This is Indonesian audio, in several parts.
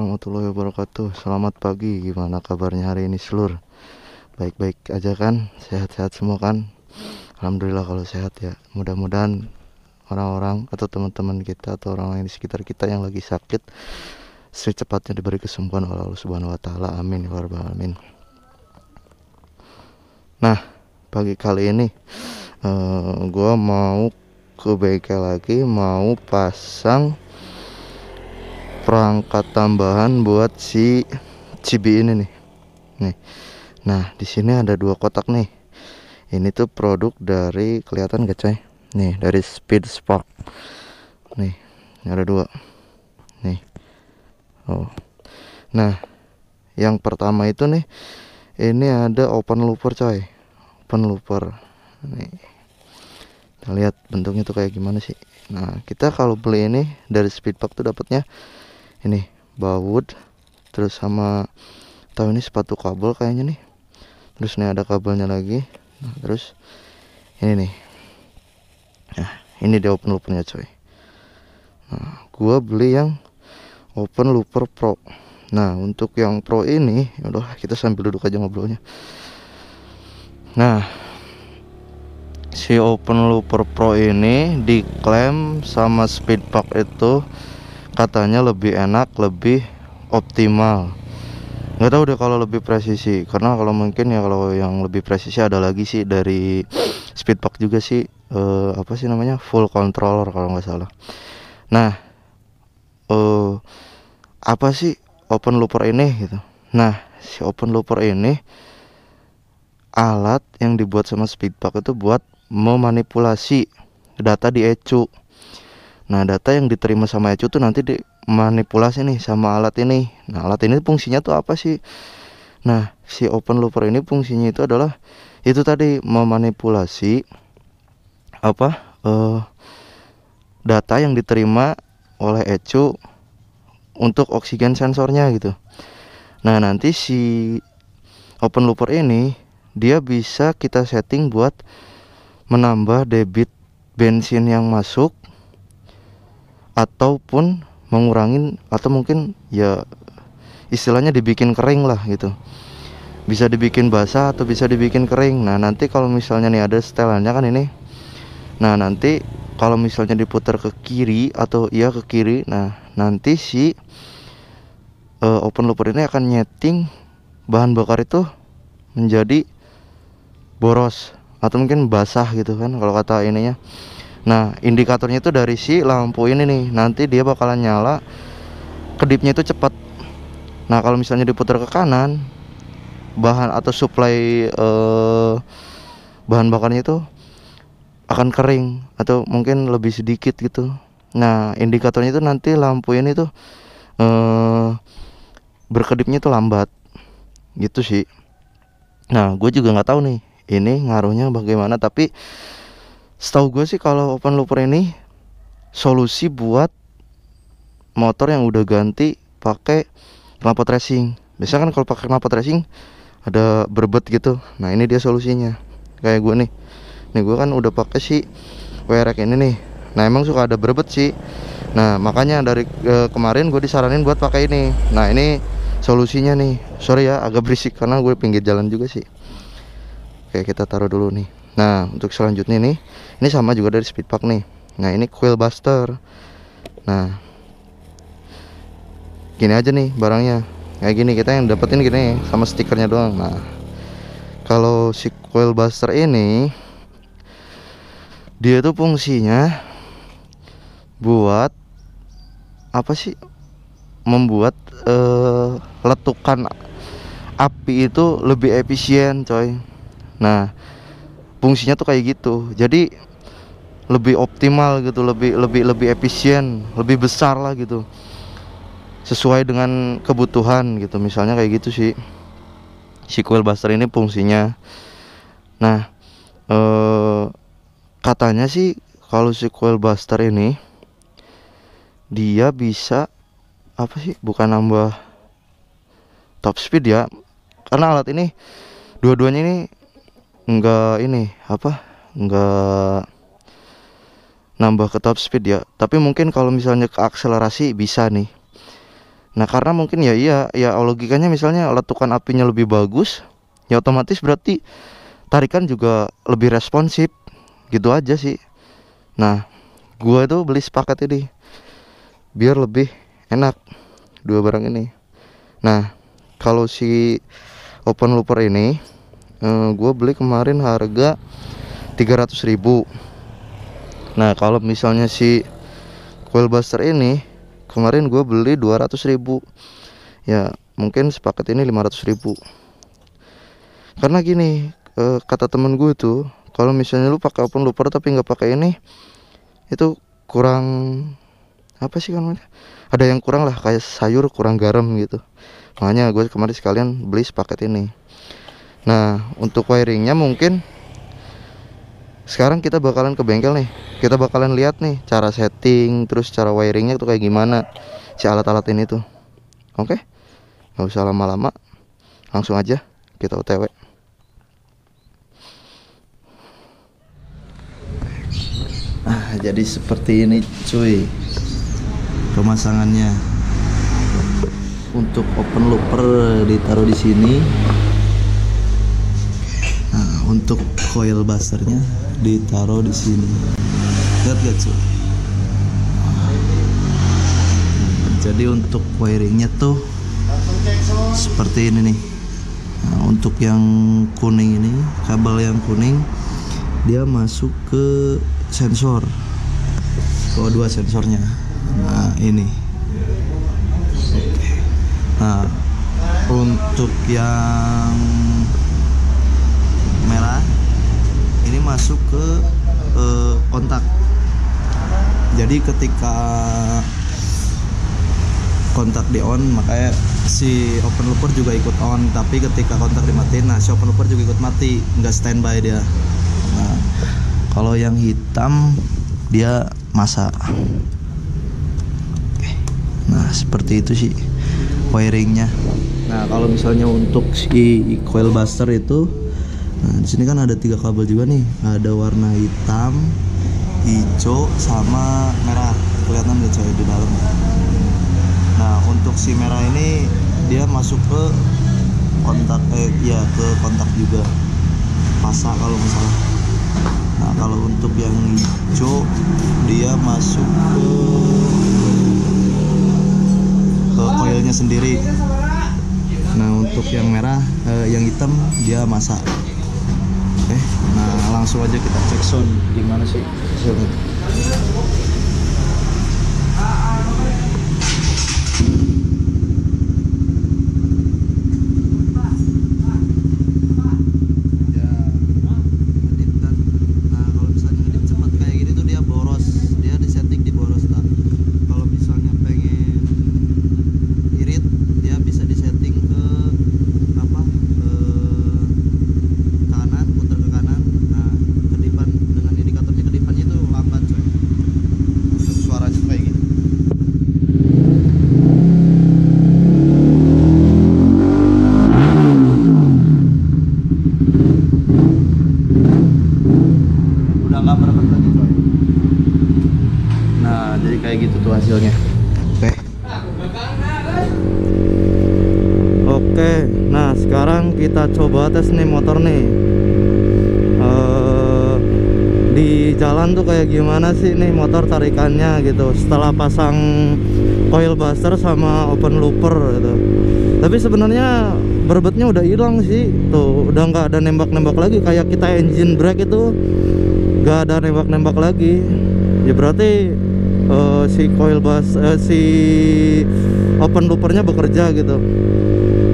warahmatullahi wabarakatuh. Selamat pagi, gimana kabarnya hari ini seluruh? Baik-baik aja kan? Sehat-sehat semua kan? Alhamdulillah kalau sehat ya. Mudah-mudahan orang-orang atau teman-teman kita atau orang lain di sekitar kita yang lagi sakit secepatnya diberi kesembuhan oleh Allah Subhanahu wa taala. Amin ya rabbal alamin. Nah, pagi kali ini gua mau ke bengkel lagi, mau pasang perangkat tambahan buat si Cibi ini nih. Nih. Nah, di sini ada dua kotak nih. Ini tuh produk dari, kelihatan gak coy? Nih, dari Speed Spark. Nih, ada dua. Nih. Oh. Nah, yang pertama itu nih, ini ada open looper coy. Open looper. Nih. Kita lihat bentuknya tuh kayak gimana sih. Nah, kita kalau beli ini dari Speedpark tuh dapatnya ini baut, terus sama tahu ini sepatu kabel kayaknya nih. Terus nih ada kabelnya lagi. Nah, terus ini nih. Nah, ini dia open loopernya coy. Nah, gua beli yang open looper pro. Nah, untuk yang pro ini, udah kita sambil duduk aja ngobrolnya. Nah, si open looper pro ini diklaim sama Speedpark itu katanya lebih enak, lebih optimal. Nggak tahu deh kalau lebih presisi, karena kalau mungkin ya kalau yang lebih presisi ada lagi sih dari Speedpark juga sih, apa sih namanya, full controller kalau nggak salah. Nah, apa sih open looper ini gitu? Nah, si open looper ini alat yang dibuat sama Speedpark itu buat memanipulasi data di ECU. Nah, data yang diterima sama ECU tuh nanti dimanipulasi nih sama alat ini. Nah, alat ini fungsinya tuh apa sih? Nah, si open looper ini fungsinya itu adalah itu tadi, memanipulasi apa? Data yang diterima oleh ECU untuk oksigen sensornya gitu. Nah, nanti si open looper ini dia bisa kita setting buat menambah debit bensin yang masuk ataupun mengurangin, atau mungkin ya istilahnya dibikin kering lah gitu. Bisa dibikin basah atau bisa dibikin kering. Nah, nanti kalau misalnya nih ada setelannya kan ini. Nah, nanti kalau misalnya diputar ke kiri atau iya ke kiri, nah nanti si open looper ini akan nyeting bahan bakar itu menjadi boros atau mungkin basah gitu kan kalau kata ininya. Nah, indikatornya itu dari si lampu ini nih. Nanti dia bakalan nyala, kedipnya itu cepat. Nah, kalau misalnya diputar ke kanan, bahan atau suplai bahan bakarnya itu akan kering atau mungkin lebih sedikit gitu. Nah, indikatornya itu nanti lampu ini tuh berkedipnya tuh lambat gitu sih. Nah, gue juga nggak tahu nih ini ngaruhnya bagaimana, tapi setahu gue sih kalau open looper ini solusi buat motor yang udah ganti pakai knalpot racing. Biasanya kan kalau pakai knalpot racing ada berbet gitu. Nah, ini dia solusinya. Kayak gue nih. Nih gue kan udah pakai si WRX ini nih. Nah, emang suka ada berbet sih. Nah, makanya dari kemarin gue disaranin buat pakai ini. Nah, ini solusinya nih. Sorry ya agak berisik karena gue pinggir jalan juga sih. Oke, kita taruh dulu nih. Nah, untuk selanjutnya nih, ini sama juga dari Speedpark nih. Nah, ini coil buster. Nah, gini aja nih barangnya. Kayak gini, kita yang dapetin gini sama stikernya doang. Nah, kalau si coil buster ini dia tuh fungsinya buat apa sih? Membuat letukan api itu lebih efisien, coy. Nah, fungsinya tuh kayak gitu. Jadi lebih optimal gitu, lebih efisien, lebih besar lah gitu. Sesuai dengan kebutuhan gitu. Misalnya kayak gitu sih. Si coil buster ini fungsinya. Nah, katanya sih kalau si coil buster ini dia bisa apa sih? Bukan nambah top speed ya. Karena alat ini dua-duanya ini enggak ini apa? Enggak nambah ke top speed ya. Tapi mungkin kalau misalnya ke akselerasi bisa nih. Nah karena mungkin ya iya ya logikanya misalnya letukan apinya lebih bagus, ya otomatis berarti tarikan juga lebih responsif, gitu aja sih. Nah gua tuh beli sepakat ini biar lebih enak dua barang ini. Nah kalau si open looper ini gua beli kemarin harga 300.000. Nah kalau misalnya si coil buster ini kemarin gue beli 200.000, ya mungkin sepaket ini 500.000. Karena gini, kata temen gue tuh kalau misalnya lu pakai open looper tapi nggak pakai ini, itu kurang apa sih kan, ada yang kurang lah, kayak sayur kurang garam gitu. Makanya gue kemarin sekalian beli sepaket ini. Nah untuk wiringnya mungkin sekarang kita bakalan ke bengkel nih, kita bakalan lihat nih cara setting, terus cara wiringnya tuh kayak gimana si alat-alat ini tuh. Oke, nggak usah lama-lama, langsung aja kita OTW. Jadi seperti ini cuy pemasangannya. Untuk open looper ditaruh di sini. Nah, untuk coil busternya ditaruh di sini. Lihat gak cuy? Jadi untuk wiringnya tuh seperti ini nih. Nah, untuk yang kuning ini, kabel yang kuning dia masuk ke sensor, ke dua sensornya. Nah ini. Oke. Nah untuk yang merah ini masuk ke kontak. Jadi ketika kontak di on, makanya si open looper juga ikut on. Tapi ketika kontak dimatiin, nah si open looper juga ikut mati, nggak standby dia. Nah kalau yang hitam dia masa. Oke. Nah seperti itu sih wiringnya. Nah kalau misalnya untuk si coil buster itu, nah di sini kan ada 3 kabel juga nih, ada warna hitam, hijau, sama merah. Kelihatan nggak coy di dalam? Nah untuk si merah ini dia masuk ke kontak, ya ke kontak juga, pasa kalau nggak salah. Nah kalau untuk yang hijau dia masuk ke coilnya sendiri. Nah untuk yang merah, yang hitam dia masa. Oke, nah langsung aja kita cek sound gimana sih soundnya. Hasilnya. Oke, nah sekarang kita coba tes nih motor nih. Di jalan tuh kayak gimana sih nih motor tarikannya gitu setelah pasang coil buster sama open looper gitu. Tapi sebenarnya berbetnya udah hilang sih, tuh udah nggak ada nembak-nembak lagi kayak kita engine brake itu, nggak ada nembak-nembak lagi. Ya berarti si coil si open loopernya bekerja gitu.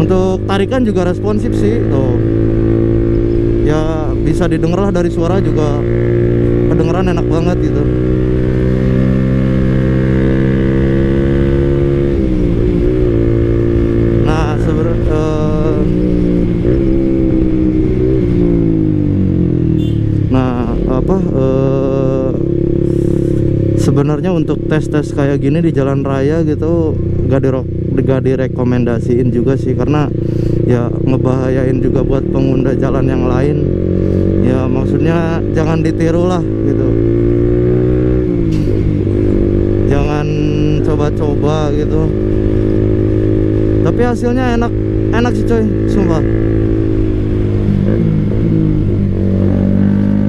Untuk tarikan juga responsif sih tuh. Ya bisa didengar lah, dari suara juga kedengeran enak banget gitu. Nah sebenarnya untuk tes-tes kayak gini di jalan raya gitu gak direkomendasiin juga sih, karena ya ngebahayain juga buat pengguna jalan yang lain. Ya maksudnya jangan ditiru lah gitu, jangan coba-coba gitu. Tapi hasilnya enak, enak sih coy, sumpah.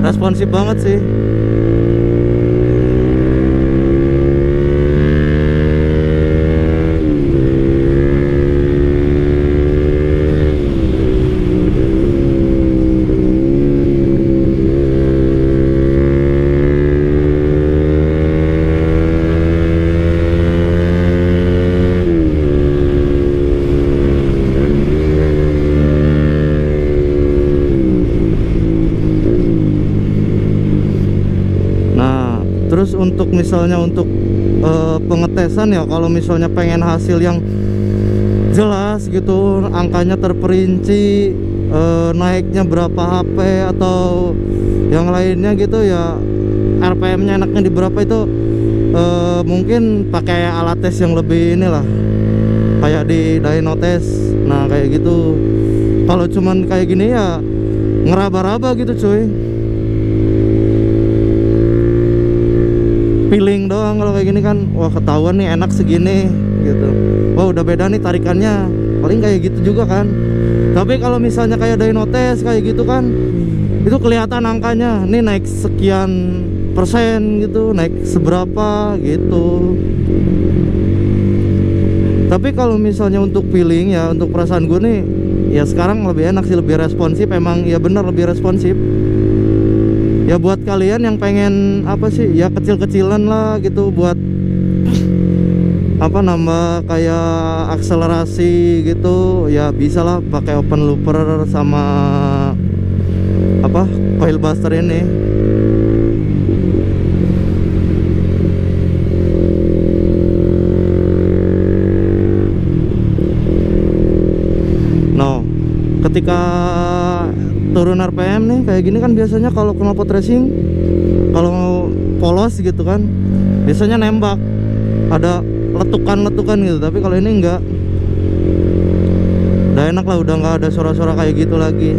Responsif banget sih. Terus untuk misalnya untuk pengetesan ya, kalau misalnya pengen hasil yang jelas gitu, angkanya terperinci, naiknya berapa HP atau yang lainnya gitu ya, RPM-nya enaknya di berapa itu, mungkin pakai alat tes yang lebih inilah, kayak di dyno test. Nah kayak gitu. Kalau cuman kayak gini ya ngeraba-raba gitu cuy, feeling doang. Kalau kayak gini kan, wah ketahuan nih enak segini gitu, wah udah beda nih tarikannya, paling kayak gitu juga kan. Tapi kalau misalnya kayak dyno test kayak gitu kan, itu kelihatan angkanya, nih naik sekian persen gitu, naik seberapa gitu. Tapi kalau misalnya untuk feeling ya, untuk perasaan gue nih ya sekarang lebih enak sih, lebih responsif. Emang ya bener lebih responsif. Ya buat kalian yang pengen apa sih ya, kecil-kecilan lah gitu, buat apa, nambah kayak akselerasi gitu ya, bisa lah pakai open looper sama apa, coil buster ini. No, ketika turun RPM nih kayak gini kan, biasanya kalau knalpot racing kalau polos gitu kan biasanya nembak, ada letukan-letukan gitu. Tapi kalau ini enggak, udah enak lah, udah nggak ada suara-suara kayak gitu lagi.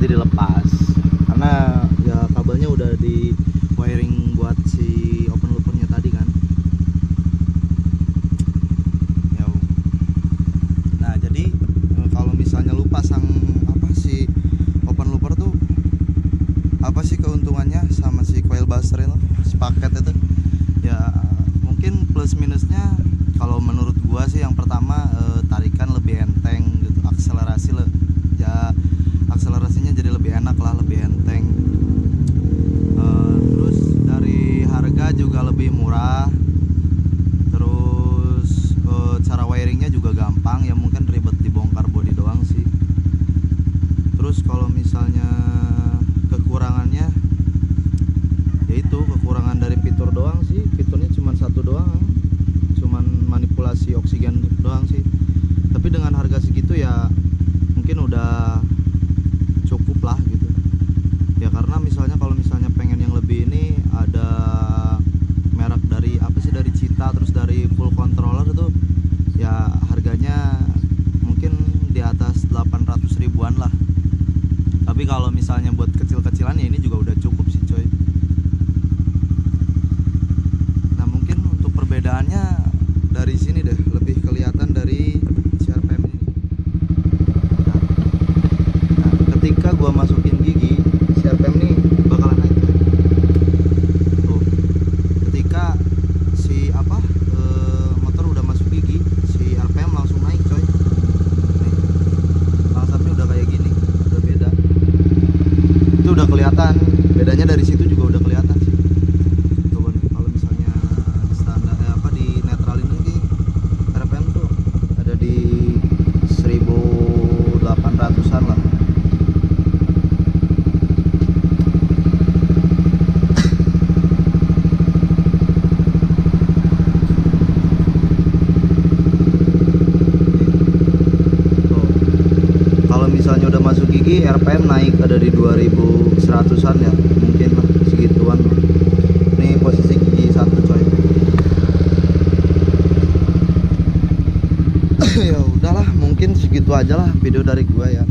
nanti dilepas karena ya kabelnya udah di wiring buat si open loopernya tadi kan. Ya. Nah jadi kalau misalnya lu pasang apa si open looper tuh, apa sih keuntungannya sama si coil buster itu, si paket itu? Ya mungkin plus minusnya kalau menurut gua sih yang pertama tarikan lebih enteng gitu, akselerasi ya akselerasinya jadi lebih enak lah, lebih enteng. Terus dari harga juga lebih murah. Terus cara wiringnya juga gampang, ya mungkin ribet dibongkar bodi doang sih. Terus kalau misalnya kekurangannya yaitu kekurangan dari fitur doang sih, fiturnya cuma satu doang, cuman manipulasi oksigen doang sih. Tapi dengan harga segitu ya mungkin udah cukup lah gitu ya, karena misalnya kalau misalnya pengen yang lebih ini ada merek dari apa sih, dari Cita, terus dari full controller itu ya harganya mungkin di atas 800 ribuan lah. Tapi kalau misalnya buat kecil-kecilan ya ini juga udah cukup sih coy. Nah mungkin untuk perbedaannya dari sini deh, lebih kelihatan dari CRPM ini. Nah ketika gua masukin gigi, CRPM ini bakalan naik coy. Tuh, ketika si motor udah masuk gigi, si RPM langsung naik coy. Nih, langsatnya udah kayak gini, udah beda. Itu udah kelihatan, bedanya dari situ juga udah kelihatan sih. Coba nih, kalau misalnya standar di netralin lagi, RPM tuh ada di 1800-an lah. Kalau misalnya udah masuk gigi, RPM naik ada di 2100-an ya, mungkin lah segituan lah. Ini posisi gigi 1 coy. Ya udahlah, mungkin segitu aja lah video dari gua ya.